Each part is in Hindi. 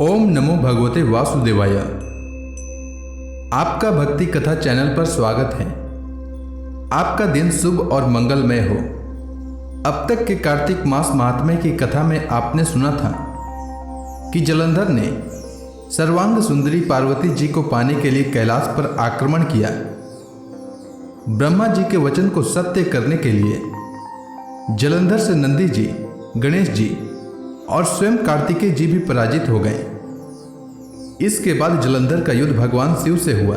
ओम नमो भगवते वासुदेवाय। आपका भक्ति कथा चैनल पर स्वागत है। आपका दिन शुभ और मंगलमय हो। अब तक के कार्तिक मास महात्म्य की कथा में आपने सुना था कि जलंधर ने सर्वांग सुंदरी पार्वती जी को पाने के लिए कैलाश पर आक्रमण किया। ब्रह्मा जी के वचन को सत्य करने के लिए जलंधर से नंदी जी, गणेश जी और स्वयं कार्तिकेय जी भी पराजित हो गए। इसके बाद जलंधर का युद्ध भगवान शिव से हुआ।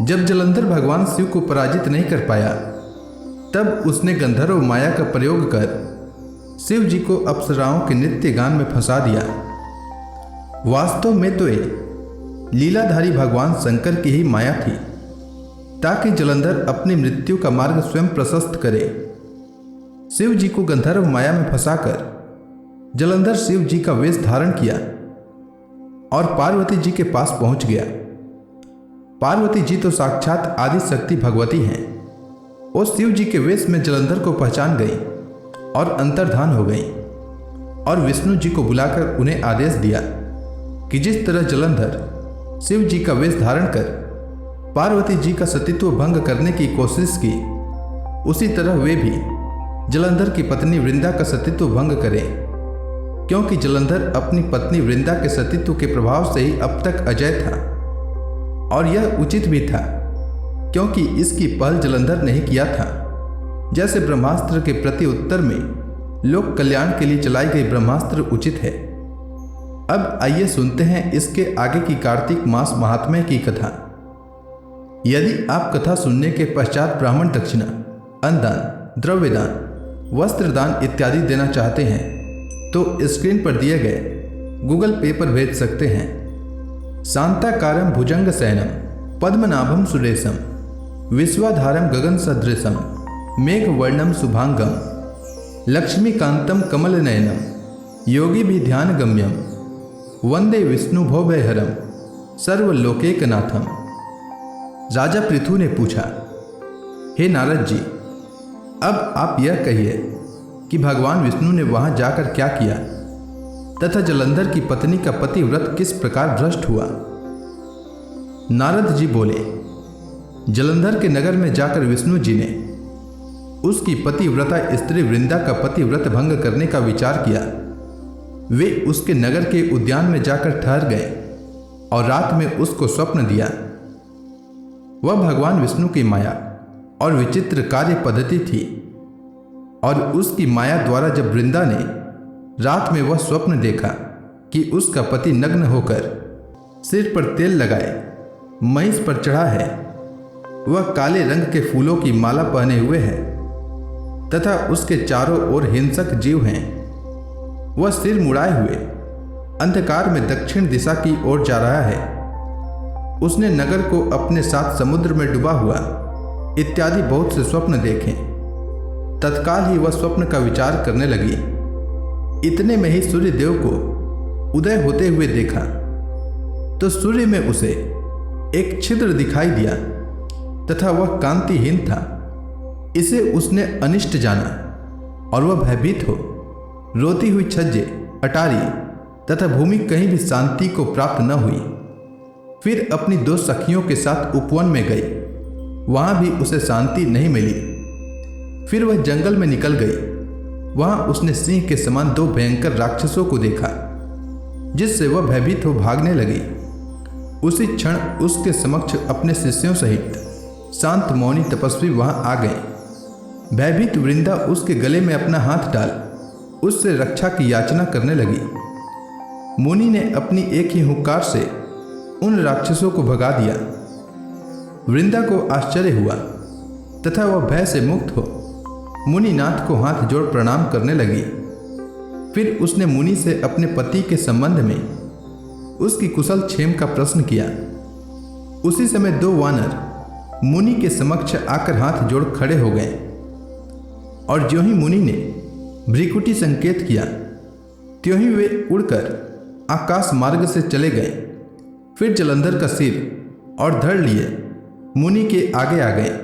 जब जलंधर भगवान शिव को पराजित नहीं कर पाया, तब उसने गंधर्व माया का प्रयोग कर शिव जी को अप्सराओं के नृत्य गान में फंसा दिया। वास्तव में तो ये लीलाधारी भगवान शंकर की ही माया थी, ताकि जलंधर अपनी मृत्यु का मार्ग स्वयं प्रशस्त करे। शिव जी को गंधर्व माया में फंसाकर जलंधर शिव जी का वेश धारण किया और पार्वती जी के पास पहुंच गया। पार्वती जी तो साक्षात आदि शक्ति भगवती हैं। वो शिव जी के वेश में जलंधर को पहचान गई और अंतर्धान हो गई और विष्णु जी को बुलाकर उन्हें आदेश दिया कि जिस तरह जलंधर शिव जी का वेश धारण कर पार्वती जी का सतीत्व भंग करने की कोशिश की, उसी तरह वे भी जलंधर की पत्नी वृंदा का सतीत्व भंग करें, क्योंकि जलंधर अपनी पत्नी वृंदा के सतीत्व के प्रभाव से ही अब तक अजय था। और यह उचित भी था, क्योंकि इसकी पहल जलंधर ने ही किया था। जैसे ब्रह्मास्त्र के प्रति उत्तर में लोक कल्याण के लिए चलाई गई ब्रह्मास्त्र उचित है। अब आइए सुनते हैं इसके आगे की कार्तिक मास महात्म्य की कथा। यदि आप कथा सुनने के पश्चात ब्राह्मण दक्षिणा, अन्नदान, द्रव्यदान, वस्त्रदान इत्यादि देना चाहते हैं तो स्क्रीन पर दिए गए गूगल पे पर भेज सकते हैं। शांताकारं भुजंग शयनम पद्मनाभम सुरेशम विश्वाधारम गगन सदृशम मेघवर्णम शुभांगम लक्ष्मीकांतम कमलनयनम योगी भी ध्यान गम्यम वंदे विष्णु भवभयहरम सर्वलोकैकनाथम। राजा पृथु ने पूछा, हे नारद जी, अब आप यह कहिए कि भगवान विष्णु ने वहां जाकर क्या किया तथा जलंधर की पत्नी का पतिव्रत किस प्रकार भ्रष्ट हुआ। नारद जी बोले, जलंधर के नगर में जाकर विष्णु जी ने उसकी पतिव्रता स्त्री वृंदा का पतिव्रत भंग करने का विचार किया। वे उसके नगर के उद्यान में जाकर ठहर गए और रात में उसको स्वप्न दिया। वह भगवान विष्णु की माया और विचित्र कार्य पद्धति थी, और उसकी माया द्वारा जब वृंदा ने रात में वह स्वप्न देखा कि उसका पति नग्न होकर सिर पर तेल लगाए महिष पर चढ़ा है, वह काले रंग के फूलों की माला पहने हुए है तथा उसके चारों ओर हिंसक जीव हैं, वह सिर मुड़ाए हुए अंधकार में दक्षिण दिशा की ओर जा रहा है, उसने नगर को अपने साथ समुद्र में डूबा हुआ इत्यादि बहुत से स्वप्न देखे। तत्काल ही वह स्वप्न का विचार करने लगी। इतने में ही सूर्य देव को उदय होते हुए देखा तो सूर्य में उसे एक छिद्र दिखाई दिया तथा वह कांतिहीन था। इसे उसने अनिष्ट जाना और वह भयभीत हो रोती हुई छज्जे, अटारी तथा भूमि कहीं भी शांति को प्राप्त न हुई। फिर अपनी दो सखियों के साथ उपवन में गई, वहां भी उसे शांति नहीं मिली। फिर वह जंगल में निकल गई, वहां उसने सिंह के समान दो भयंकर राक्षसों को देखा, जिससे वह भयभीत हो भागने लगी। उसी क्षण उसके समक्ष अपने शिष्यों सहित शांत मौनी तपस्वी वहां आ गए। भयभीत वृंदा उसके गले में अपना हाथ डाल उससे रक्षा की याचना करने लगी। मुनि ने अपनी एक ही हुंकार से उन राक्षसों को भगा दिया। वृंदा को आश्चर्य हुआ तथा वह भय से मुक्त हो मुनिनाथ को हाथ जोड़ प्रणाम करने लगी। फिर उसने मुनि से अपने पति के संबंध में उसकी कुशल क्षेम का प्रश्न किया। उसी समय दो वानर मुनि के समक्ष आकर हाथ जोड़ खड़े हो गए, और ज्यों ही मुनि ने भ्रिकुटी संकेत किया, त्यों ही वे उड़कर आकाश मार्ग से चले गए। फिर जलंधर का सिर और धड़ लिए मुनि के आगे आ गए।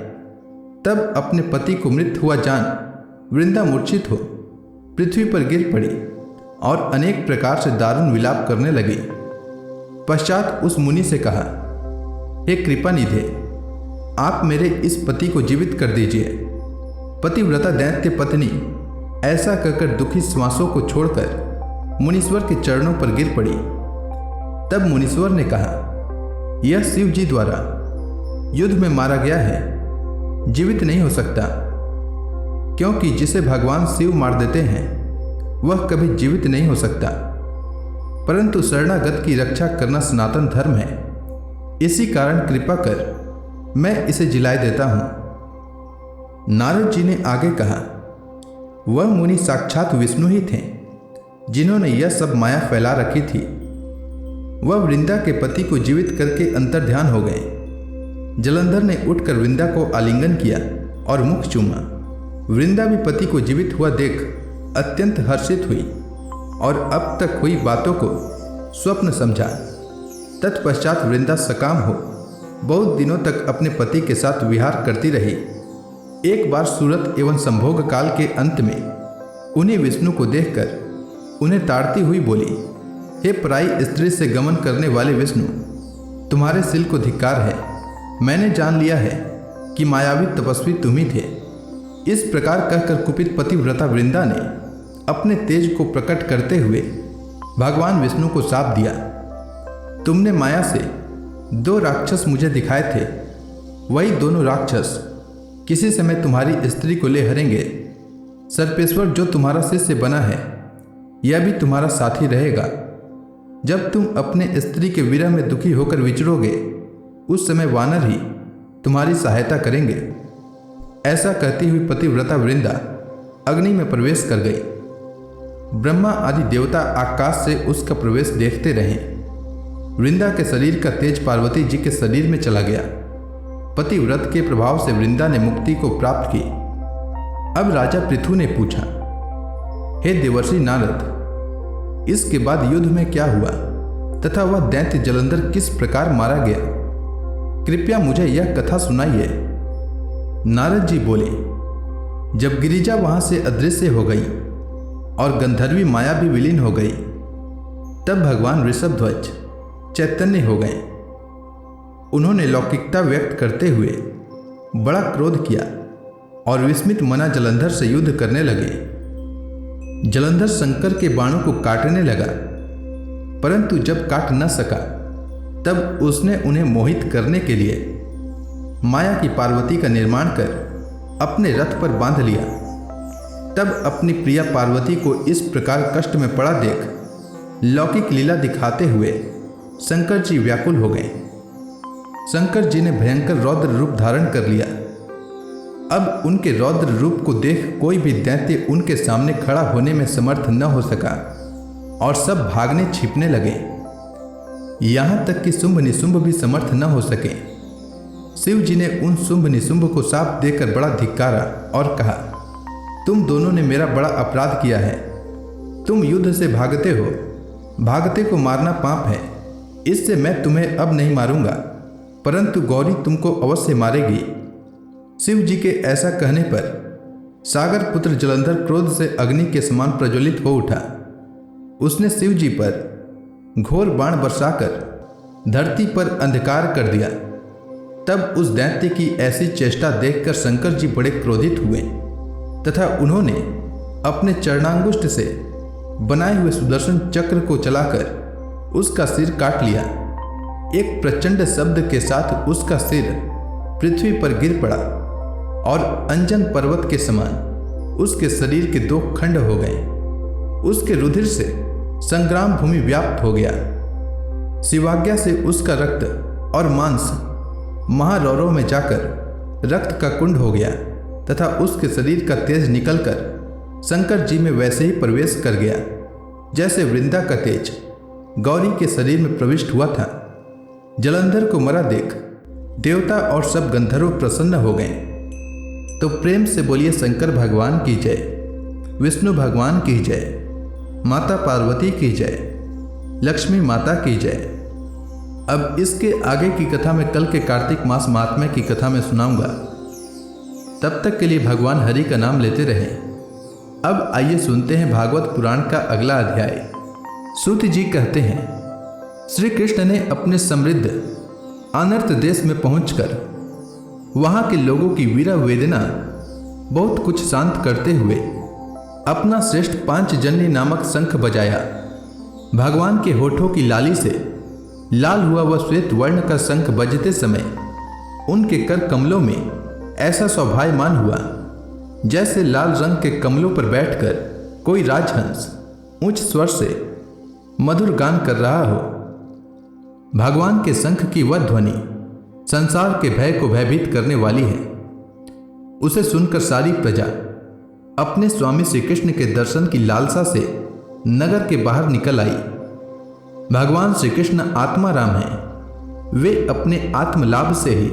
तब अपने पति को मृत हुआ जान वृंदा मूर्छित हो पृथ्वी पर गिर पड़ी और अनेक प्रकार से दारुण विलाप करने लगी। पश्चात उस मुनि से कहा, हे कृपा निधे, आप मेरे इस पति को जीवित कर दीजिए। पतिव्रता दैत्य पत्नी ऐसा कहकर दुखी श्वासों को छोड़कर मुनीश्वर के चरणों पर गिर पड़ी। तब मुनीश्वर ने कहा, यह शिव जी द्वारा युद्ध में मारा गया है, जीवित नहीं हो सकता, क्योंकि जिसे भगवान शिव मार देते हैं वह कभी जीवित नहीं हो सकता। परंतु शरणागत की रक्षा करना सनातन धर्म है, इसी कारण कृपा कर मैं इसे जिलाए देता हूं। नारद जी ने आगे कहा, वह मुनि साक्षात विष्णु ही थे जिन्होंने यह सब माया फैला रखी थी। वह वृंदा के पति को जीवित करके अंतर्ध्यान हो गए। जलंधर ने उठकर वृंदा को आलिंगन किया और मुख चूमा। वृंदा भी पति को जीवित हुआ देख अत्यंत हर्षित हुई और अब तक हुई बातों को स्वप्न समझा। तत्पश्चात वृंदा सकाम हो बहुत दिनों तक अपने पति के साथ विहार करती रही। एक बार सूरत एवं संभोग काल के अंत में उन्हें विष्णु को देखकर उन्हें ताड़ती हुई बोली, हे पराई स्त्री से गमन करने वाले विष्णु, तुम्हारे सिल को धिक्कार है। मैंने जान लिया है कि मायावी तपस्वी तुम ही थे। इस प्रकार कहकर कुपित पतिव्रता वृंदा ने अपने तेज को प्रकट करते हुए भगवान विष्णु को शाप दिया, तुमने माया से 2 राक्षस मुझे दिखाए थे, वही दोनों राक्षस किसी समय तुम्हारी स्त्री को ले हरेंगे। सर्पेश्वर जो तुम्हारा शिष्य बना है यह भी तुम्हारा साथी रहेगा। जब तुम अपने स्त्री के विरह में दुखी होकर विचरोगे उस समय वानर ही तुम्हारी सहायता करेंगे। ऐसा कहती हुई पतिव्रता वृंदा अग्नि में प्रवेश कर गई। ब्रह्मा आदि देवता आकाश से उसका प्रवेश देखते रहे। वृंदा के शरीर का तेज पार्वती जी के शरीर में चला गया। पतिव्रत के प्रभाव से वृंदा ने मुक्ति को प्राप्त की। अब राजा पृथु ने पूछा, हे देवर्षि नारद, इसके बाद युद्ध में क्या हुआ तथा वह दैत्य जलंधर किस प्रकार मारा गया? कृपया मुझे यह कथा सुनाइए। नारद जी बोले, जब गिरिजा वहां से अदृश्य हो गई और गंधर्वी माया भी विलीन हो गई, तब भगवान ऋषभध्वज चैतन्य हो गए। उन्होंने लौकिकता व्यक्त करते हुए बड़ा क्रोध किया और विस्मित मना जलंधर से युद्ध करने लगे। जलंधर शंकर के बाणों को काटने लगा, परंतु जब काट न सका तब उसने उन्हें मोहित करने के लिए माया की पार्वती का निर्माण कर अपने रथ पर बांध लिया। तब अपनी प्रिया पार्वती को इस प्रकार कष्ट में पड़ा देख लौकिक लीला दिखाते हुए शंकर जी व्याकुल हो गए। शंकर जी ने भयंकर रौद्र रूप धारण कर लिया। अब उनके रौद्र रूप को देख कोई भी दैत्य उनके सामने खड़ा होने में समर्थ न हो सका और सब भागने छिपने लगे। यहाँ तक कि शुंभ निशुंभ भी समर्थ न हो सके। शिव जी ने उन शुंभ निशुंभ को शाप देकर बड़ा धिक्कारा और कहा, तुम दोनों ने मेरा बड़ा अपराध किया है। तुम युद्ध से भागते हो, भागते को मारना पाप है। इससे मैं तुम्हें अब नहीं मारूंगा, परंतु गौरी तुमको अवश्य मारेगी। शिव जी के ऐसा कहने पर सागर पुत्र जलंधर क्रोध से अग्नि के समान प्रज्वलित हो उठा। उसने शिव जी पर घोर बाण बरसाकर धरती पर अंधकार कर दिया। तब उस दैत्य की ऐसी चेष्टा देखकर शंकर जी बड़े क्रोधित हुए तथा उन्होंने अपने चरणांगुष्ठ से बनाए हुए सुदर्शन चक्र को चलाकर उसका सिर काट लिया। एक प्रचंड शब्द के साथ उसका सिर पृथ्वी पर गिर पड़ा और अंजन पर्वत के समान उसके शरीर के 2 खंड हो गए। उसके रुधिर से संग्राम भूमि व्याप्त हो गया। शिवाज्ञा से उसका रक्त और मांस महारौरों में जाकर रक्त का कुंड हो गया तथा उसके शरीर का तेज निकलकर शंकर जी में वैसे ही प्रवेश कर गया जैसे वृंदा का तेज गौरी के शरीर में प्रविष्ट हुआ था। जलंधर को मरा देख देवता और सब गंधर्व प्रसन्न हो गए। तो प्रेम से बोलिए शंकर भगवान की जय, विष्णु भगवान की जय, माता पार्वती की जय, लक्ष्मी माता की जय। अब इसके आगे की कथा मैं कल के कार्तिक मास महात्म्य की कथा में सुनाऊंगा। तब तक के लिए भगवान हरि का नाम लेते रहें। अब आइए सुनते हैं भागवत पुराण का अगला अध्याय। सूत जी कहते हैं, श्री कृष्ण ने अपने समृद्ध अनर्त देश में पहुंचकर वहां के लोगों की वीरा वेदना बहुत कुछ शांत करते हुए अपना श्रेष्ठ पांचजन्य नामक शंख बजाया। भगवान के होठों की लाली से लाल हुआ वह श्वेत वर्ण का शंख बजते समय उनके कर कमलों में ऐसा शोभायमान हुआ जैसे लाल रंग के कमलों पर बैठकर कोई राजहंस उच्च स्वर से मधुर गान कर रहा हो। भगवान के शंख की वह ध्वनि संसार के भय को भयभीत करने वाली है। उसे सुनकर सारी प्रजा अपने स्वामी श्री कृष्ण के दर्शन की लालसा से नगर के बाहर निकल आई। भगवान श्री कृष्ण आत्मा राम हैं। वे अपने आत्मलाभ से ही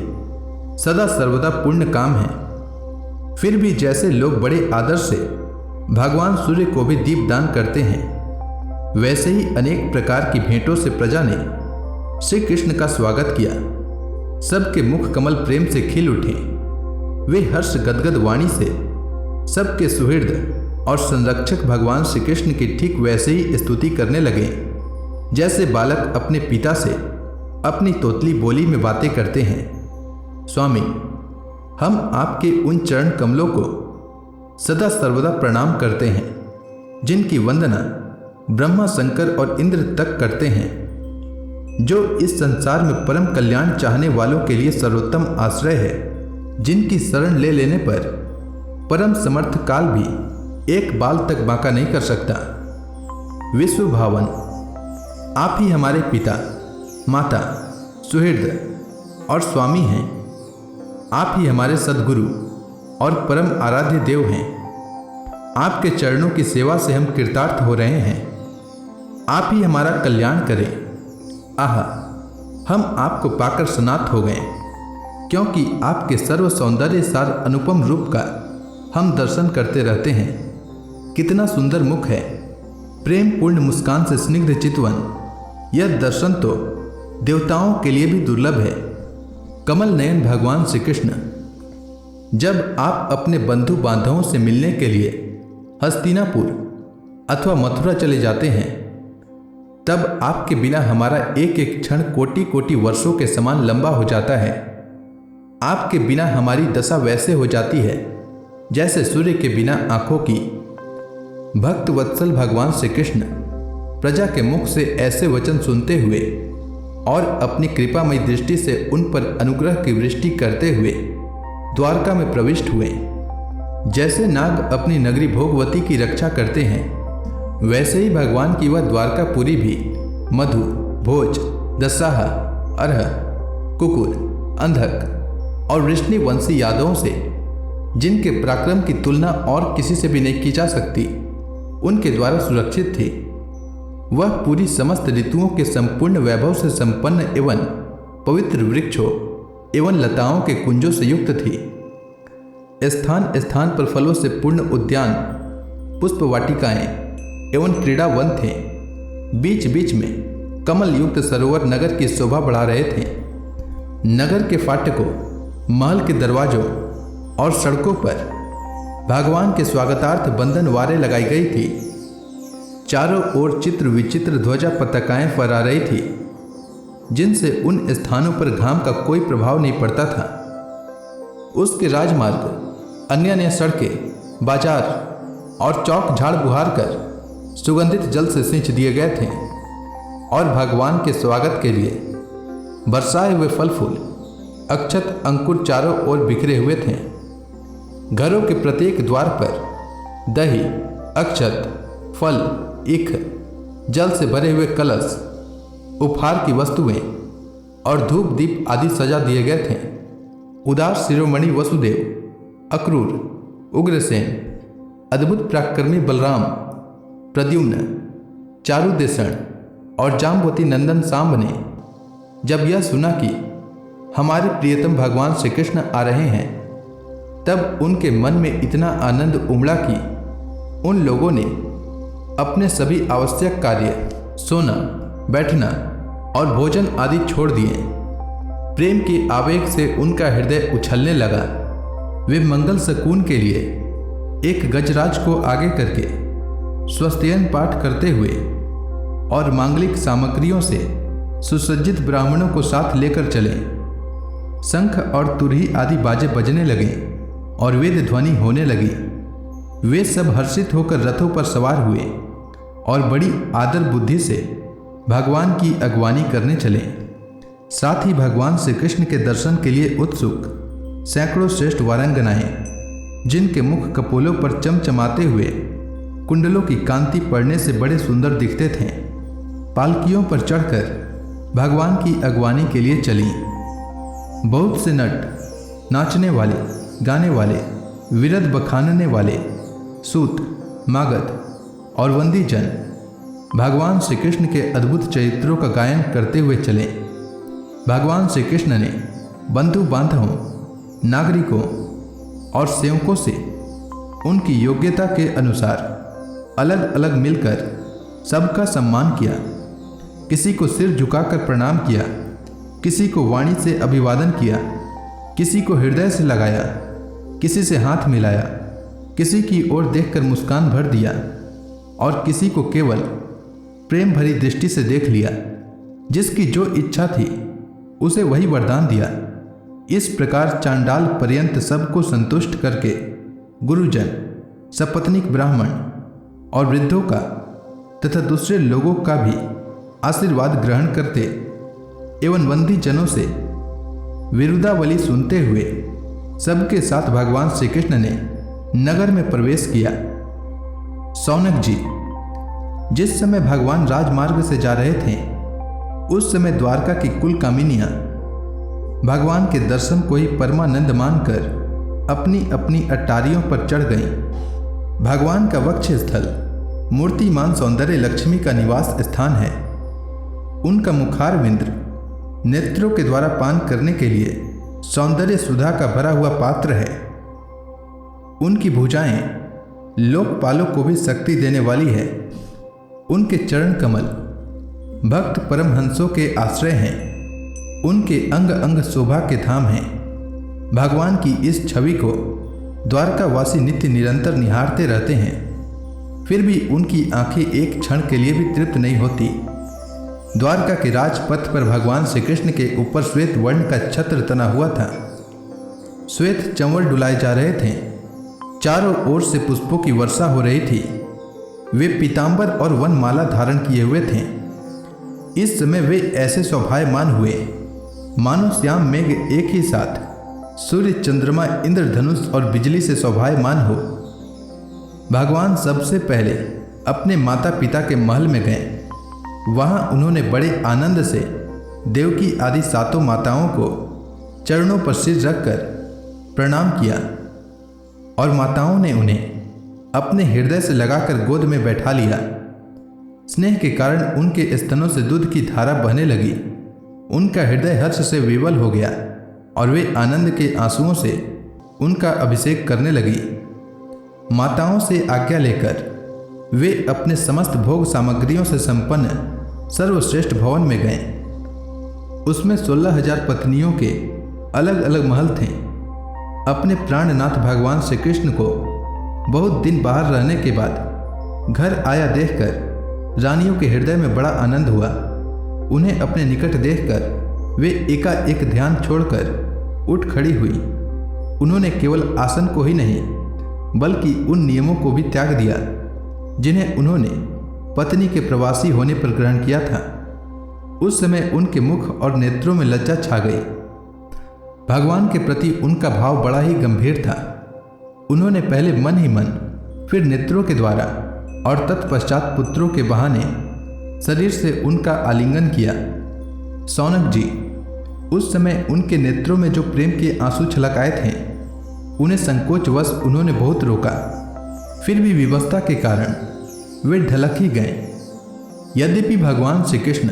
सदा सर्वदा पूर्ण काम हैं। फिर भी जैसे लोग बड़े आदर से भगवान सूर्य को भी दीप दान करते हैं, वैसे ही अनेक प्रकार की भेंटों से प्रजा ने श्री कृष्ण का स्वागत किया। सबके मुख कमल प्रेम से खिल उठे। वे हर्ष गदगद वाणी से सबके सुहृद और संरक्षक भगवान श्री कृष्ण की ठीक वैसे ही स्तुति करने लगे जैसे बालक अपने पिता से अपनी तोतली बोली में बातें करते हैं। स्वामी, हम आपके उन चरण कमलों को सदा सर्वदा प्रणाम करते हैं जिनकी वंदना ब्रह्मा शंकर और इंद्र तक करते हैं, जो इस संसार में परम कल्याण चाहने वालों के लिए सर्वोत्तम आश्रय है, जिनकी शरण ले लेने पर परम समर्थ काल भी एक बाल तक बांका नहीं कर सकता। विश्व भावन, आप ही हमारे पिता, माता, सुहृद और स्वामी हैं। आप ही हमारे सद्गुरु और परम आराध्य देव हैं। आपके चरणों की सेवा से हम कृतार्थ हो रहे हैं। आप ही हमारा कल्याण करें। आहा, हम आपको पाकर सनात हो गए, क्योंकि आपके सर्व सौंदर्य सार अनुपम रूप का हम दर्शन करते रहते हैं। कितना सुंदर मुख है, प्रेम पूर्ण मुस्कान से स्निग्ध चितवन। यह दर्शन तो देवताओं के लिए भी दुर्लभ है। कमल नयन भगवान श्री कृष्ण, जब आप अपने बंधु बांधवों से मिलने के लिए हस्तिनापुर अथवा मथुरा चले जाते हैं, तब आपके बिना हमारा एक एक क्षण कोटि कोटि वर्षों के समान लंबा हो जाता है। आपके बिना हमारी दशा वैसे हो जाती है जैसे सूर्य के बिना आंखों की। भक्त वत्सल भगवान श्री कृष्ण प्रजा के मुख से ऐसे वचन सुनते हुए और अपनी कृपामयी दृष्टि से उन पर अनुग्रह की वृष्टि करते हुए द्वारका में प्रविष्ट हुए। जैसे नाग अपनी नगरी भोगवती की रक्षा करते हैं, वैसे ही भगवान की वह द्वारकापुरी भी मधु, भोज, दस्साहा, अरह, कुकुर, अंधक और वृष्णिवंशी यादवों से, जिनके पराक्रम की तुलना और किसी से भी नहीं की जा सकती, उनके द्वारा सुरक्षित थी। वह पूरी समस्त ऋतुओं के संपूर्ण वैभव से संपन्न एवं पवित्र वृक्षों एवं लताओं के कुंजों से युक्त थी। स्थान स्थान पर फलों से पूर्ण उद्यान, पुष्प वाटिकाएं एवं क्रीड़ावन थे। बीच बीच में कमल युक्त सरोवर नगर की शोभा बढ़ा रहे थे। नगर के फाटकों, महल के दरवाजों और सड़कों पर भगवान के स्वागतार्थ बंधनवारें लगाई गई थी। चारों ओर चित्र विचित्र ध्वजा पताकाएं फहरा रही थी, जिनसे उन स्थानों पर घाम का कोई प्रभाव नहीं पड़ता था। उसके राजमार्ग, अन्य अन्य सड़कें, बाजार और चौक झाड़ बुहार कर सुगंधित जल से सींच दिए गए थे और भगवान के स्वागत के लिए बरसाए हुए फल फूल, अक्षत अंकुर चारों ओर बिखरे हुए थे। घरों के प्रत्येक द्वार पर दही, अक्षत, फल, ईख, जल से भरे हुए कलश, उपहार की वस्तुएं और धूप दीप आदि सजा दिए गए थे। उदार शिरोमणि वसुदेव, अक्रूर, उग्रसेन, अद्भुत पराक्रमी बलराम, प्रद्युम्न, चारुदेशण और जाम्बवती नंदन सांब ने जब यह सुना कि हमारे प्रियतम भगवान श्री कृष्ण आ रहे हैं, तब उनके मन में इतना आनंद उमड़ा कि उन लोगों ने अपने सभी आवश्यक कार्य, सोना, बैठना और भोजन आदि छोड़ दिए। प्रेम के आवेग से उनका हृदय उछलने लगा। वे मंगल सकून के लिए एक गजराज को आगे करके स्वस्त्ययन पाठ करते हुए और मांगलिक सामग्रियों से सुसज्जित ब्राह्मणों को साथ लेकर चले। शंख और तुरही आदि बाजे बजने लगे और वेद ध्वनि होने लगी। वे सब हर्षित होकर रथों पर सवार हुए और बड़ी आदर बुद्धि से भगवान की अगवानी करने चले। साथ ही भगवान श्री कृष्ण के दर्शन के लिए उत्सुक सैकड़ों श्रेष्ठ वारंगनाएं, जिनके मुख कपोलों पर चमचमाते हुए कुंडलों की कांति पड़ने से बड़े सुंदर दिखते थे, पालकियों पर चढ़कर भगवान की अगवानी के लिए चली। बहुत से नट, नाचने वाले, गाने वाले, विरद बखानने वाले, सूत, मागध और वंदी जन भगवान श्री कृष्ण के अद्भुत चरित्रों का गायन करते हुए चले। भगवान श्री कृष्ण ने बंधु बांधवों, नागरिकों और सेवकों से उनकी योग्यता के अनुसार अलग अलग मिलकर सबका सम्मान किया। किसी को सिर झुकाकर प्रणाम किया, किसी को वाणी से अभिवादन किया, किसी को हृदय से लगाया, किसी से हाथ मिलाया, किसी की ओर देखकर मुस्कान भर दिया और किसी को केवल प्रेम भरी दृष्टि से देख लिया। जिसकी जो इच्छा थी उसे वही वरदान दिया। इस प्रकार चांडाल पर्यंत सबको संतुष्ट करके गुरुजन, सपत्नीक ब्राह्मण और वृद्धों का तथा दूसरे लोगों का भी आशीर्वाद ग्रहण करते एवं वंदी जनों से विरुदावली सुनते हुए सबके साथ भगवान श्री कृष्ण ने नगर में प्रवेश किया। सौनक जी, जिस समय भगवान राजमार्ग से जा रहे थे उस समय द्वारका की कुल कामिनियां भगवान के दर्शन को ही परमानंद मानकर अपनी अपनी अटारियों पर चढ़ गईं। भगवान का वक्ष स्थल मूर्तिमान सौंदर्य लक्ष्मी का निवास स्थान है। उनका मुखारविंद नेत्रों के द्वारा पान करने के लिए सौंदर्य सुधा का भरा हुआ पात्र है। उनकी भुजाएं लोकपालों को भी शक्ति देने वाली है। उनके चरण कमल भक्त परमहंसों के आश्रय हैं। उनके अंग अंग शोभा के धाम हैं। भगवान की इस छवि को द्वारकावासी नित्य निरंतर निहारते रहते हैं, फिर भी उनकी आंखें एक क्षण के लिए भी तृप्त नहीं होती। द्वारका के राजपथ पर भगवान श्री कृष्ण के ऊपर श्वेत वर्ण का छत्र तना हुआ था। श्वेत चंवर डुलाए जा रहे थे। चारों ओर से पुष्पों की वर्षा हो रही थी। वे पीतांबर और वनमाला धारण किए हुए थे। इस समय वे ऐसे शोभायमान हुए मानो श्याम मेघ एक ही साथ सूर्य, चंद्रमा, इंद्रधनुष और बिजली से शोभायमान हो। भगवान सबसे पहले अपने माता पिता के महल में गए। वहां उन्होंने बड़े आनंद से देवकी आदि सातों माताओं को चरणों पर सिर रखकर प्रणाम किया और माताओं ने उन्हें अपने हृदय से लगाकर गोद में बैठा लिया। स्नेह के कारण उनके स्तनों से दूध की धारा बहने लगी। उनका हृदय हर्ष से विवल हो गया और वे आनंद के आंसुओं से उनका अभिषेक करने लगी। माताओं से आज्ञा लेकर वे अपने समस्त भोग सामग्रियों से संपन्न सर्वश्रेष्ठ भवन में गए। उसमें 16,000 पत्नियों के अलग अलग महल थे। अपने प्राणनाथ भगवान श्री कृष्ण को बहुत दिन बाहर रहने के बाद घर आया देखकर रानियों के हृदय में बड़ा आनंद हुआ। उन्हें अपने निकट देखकर वे एकाएक ध्यान छोड़कर उठ खड़ी हुई। उन्होंने केवल आसन को ही नहीं बल्कि उन नियमों को भी त्याग दिया जिन्हें उन्होंने पत्नी के प्रवासी होने पर ग्रहण किया था। उस समय उनके मुख और नेत्रों में लज्जा छा गई। भगवान के प्रति उनका भाव बड़ा ही गंभीर था। उन्होंने पहले मन ही मन, फिर नेत्रों के द्वारा और तत्पश्चात पुत्रों के बहाने शरीर से उनका आलिंगन किया। सौनक जी, उस समय उनके नेत्रों में जो प्रेम के आंसू छलक आए थे उन्हें संकोचवश उन्होंने बहुत रोका। फिर भी विवशता के कारण वे ढलक ही गए। यद्यपि भगवान श्री कृष्ण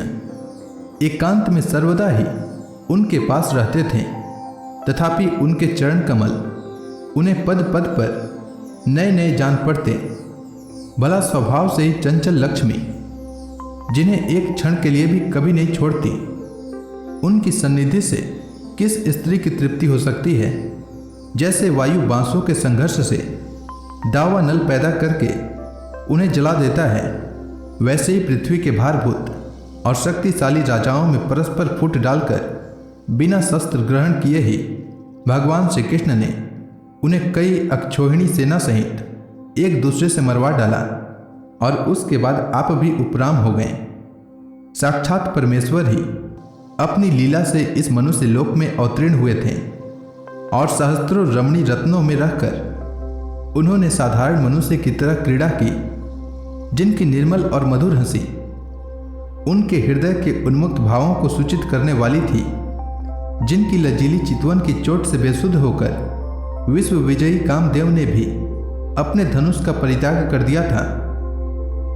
एकांत में सर्वदा ही उनके पास रहते थे, तथापि उनके चरण कमल उन्हें पद पद पर नए नए जान पड़ते। भला स्वभाव से ही चंचल लक्ष्मी, जिन्हें एक क्षण के लिए भी कभी नहीं छोड़ती, उनकी सन्निधि से किस स्त्री की तृप्ति हो सकती है। जैसे वायु बांसों के संघर्ष से दावा नल पैदा करके उन्हें जला देता है, वैसे ही पृथ्वी के भारभूत और शक्तिशाली राजाओं में परस्पर फूट डालकर बिना शस्त्र ग्रहण किए ही भगवान श्री कृष्ण ने उन्हें कई अक्षोहिणी सेना सहित एक दूसरे से मरवा डाला और उसके बाद आप भी उपराम हो गए। साक्षात परमेश्वर ही अपनी लीला से इस मनुष्य लोक में अवतीर्ण हुए थे और सहस्त्रों रमणी रत्नों में रहकर उन्होंने साधारण मनुष्य की तरह क्रीड़ा की, जिनकी निर्मल और मधुर हंसी उनके हृदय के उन्मुक्त भावों को सूचित करने वाली थी, जिनकी लजीली चितवन की चोट से बेसुध होकर विश्व विजयी कामदेव ने भी अपने धनुष का परित्याग कर दिया था।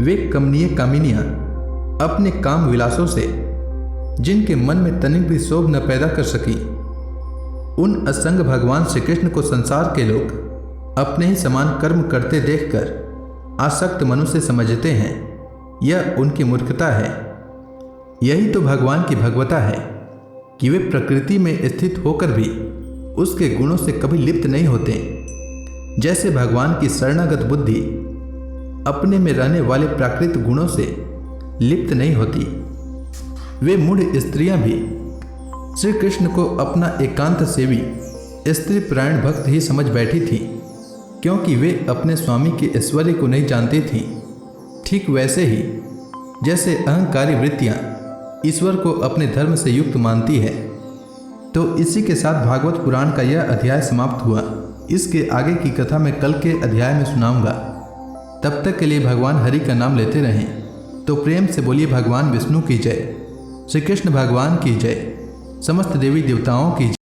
वे कमनीय कामिनियां अपने काम विलासों से जिनके मन में तनिक भी शोभ न पैदा कर सकी, उन असंग भगवान श्री कृष्ण को संसार के लोग अपने ही समान कर्म करते देखकर आसक्त मनुष्य समझते हैं। यह उनकी मूर्खता है। यही तो भगवान की भगवता है कि वे प्रकृति में स्थित होकर भी उसके गुणों से कभी लिप्त नहीं होते। जैसे भगवान की शरणागत बुद्धि अपने में रहने वाले प्राकृत गुणों से लिप्त नहीं होती, वे मूढ़ स्त्रियां भी श्री कृष्ण को अपना एकांत सेवी स्त्री परायण भक्त ही समझ बैठी थी, क्योंकि वे अपने स्वामी के ऐश्वर्य को नहीं जानती थीं। ठीक वैसे ही जैसे अहंकारी वृत्तियां ईश्वर को अपने धर्म से युक्त मानती है। तो इसी के साथ भागवत पुराण का यह अध्याय समाप्त हुआ। इसके आगे की कथा मैं कल के अध्याय में सुनाऊंगा। तब तक के लिए भगवान हरि का नाम लेते रहें। तो प्रेम से बोलिए भगवान विष्णु की जय, श्री कृष्ण भगवान की जय, समस्त देवी देवताओं की जय।